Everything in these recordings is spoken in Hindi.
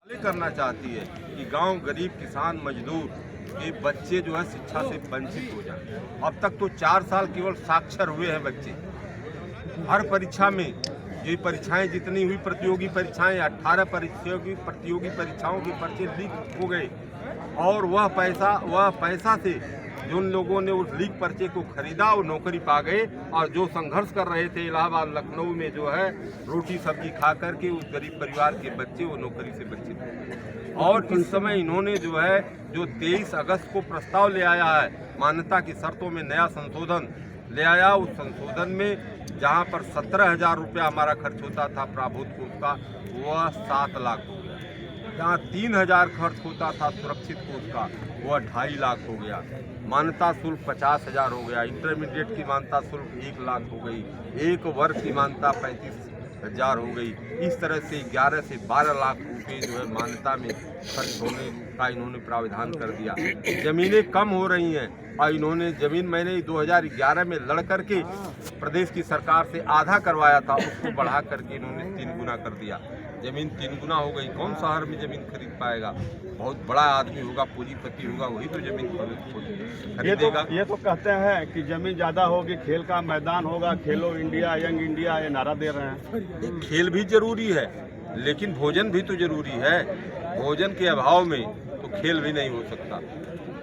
करना चाहती है कि गांव गरीब किसान मजदूर के बच्चे जो है शिक्षा से वंचित हो जाए। अब तक तो 4 साल केवल साक्षर हुए हैं बच्चे। हर परीक्षा में ये परीक्षाएं जितनी हुई प्रतियोगी परीक्षाएं 18 प्रतियोगी परीक्षाओं के पर्चे लीक हो गए और वह पैसा से जिन लोगों ने उस लीक पर्चे को खरीदा वो नौकरी पा गए और जो संघर्ष कर रहे थे इलाहाबाद लखनऊ में जो है रोटी सब्जी खा करके उस गरीब परिवार के बच्चे वो नौकरी से वंचित हुए। और इस समय इन्होंने जो है जो 23 अगस्त को प्रस्ताव ले आया है मान्यता की शर्तों में नया संशोधन ले आया, उस संशोधन में जहां पर 17,000 रुपया हमारा खर्च होता था प्राभूत कोष का वह 7 लाख हो गया, जहाँ 3,000 खर्च होता था सुरक्षित कोष का वह 2.5 लाख हो गया, मान्यता शुल्क 50,000 हो गया, इंटरमीडिएट की मान्यता शुल्क 1 लाख हो गई, एक वर्ष की मान्यता 35,000 हो गई। इस तरह से 11 से 12 लाख रुपये जो है मान्यता में खर्च होने का इन्होंने प्रावधान कर दिया। जमीनें कम हो रही हैं और इन्होंने मैंने 2011 में लड़ करके प्रदेश की सरकार से आधा करवाया था, उसको बढ़ा करके इन्होंने 3 गुना कर दिया। जमीन 3 गुना हो गई। कौन शहर में जमीन खरीद पाएगा? बहुत बड़ा आदमी होगा, पूंजीपति होगा, वही तो जमीन खरीदेगा। ये तो कहते हैं कि जमीन ज्यादा होगी, खेल का मैदान होगा, खेलो इंडिया, यंग इंडिया, ये नारा दे रहे हैं। खेल भी जरूरी है लेकिन भोजन भी तो जरूरी है। भोजन के अभाव में तो खेल भी नहीं हो सकता,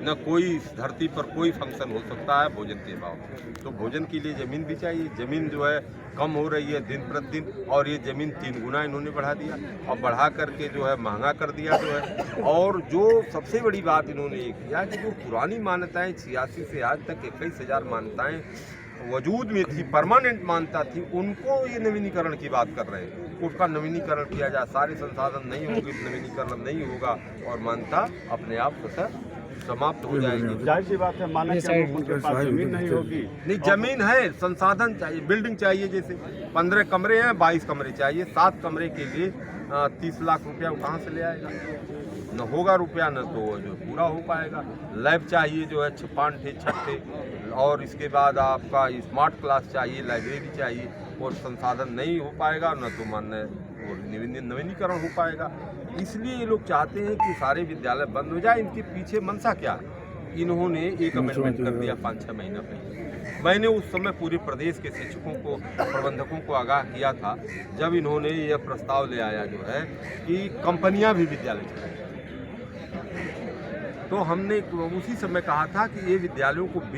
न कोई इस धरती पर कोई फंक्शन हो सकता है भोजन के अभाव में। तो भोजन के लिए जमीन भी चाहिए। जमीन जो है कम हो रही है दिन प्रतिदिन और ये जमीन 3 गुना इन्होंने बढ़ा दिया और बढ़ा करके जो है महंगा कर दिया जो है। और जो सबसे बड़ी बात इन्होंने ये किया कि जो पुरानी मान्यताएं 86 से आज तक 21,000 मान्यताएं वजूद में थी, परमानेंट मान्यता थी, उनको ये नवीनीकरण की बात कर रहे हैं। उसका नवीनीकरण किया जाए, सारे संसाधन नहीं होंगे, नवीनीकरण नहीं होगा और मान्यता अपने आप समाप्त हो जाएगी। जाहिर सी बात है, माना कि उनके पास जमीन नहीं होगी। नहीं, जमीन है, संसाधन चाहिए, बिल्डिंग चाहिए। जैसे 15 कमरे हैं, 22 कमरे चाहिए। 7 कमरे के लिए 30 लाख रुपया कहाँ से ले आएगा? न होगा रुपया, न तो जो पूरा हो पाएगा। लैब चाहिए जो है 5 छठे और इसके बाद आपका स्मार्ट क्लास चाहिए, लाइब्रेरी चाहिए और संसाधन नहीं हो पाएगा, न तो मान्य नवीनीकरण हो पाएगा। इसलिए ये लोग चाहते हैं कि सारे विद्यालय बंद हो जाए। इनके पीछे मंशा क्या है? इन्होंने एक अमेंडमेंट कर दिया 5-6 महीना पहले। मैंने उस समय पूरे प्रदेश के शिक्षकों को, प्रबंधकों को आगाह किया था जब इन्होंने यह प्रस्ताव ले आया जो है कि कंपनियां भी विद्यालय चलाएं। तो हमने उसी समय कहा था कि ये विद्यालयों को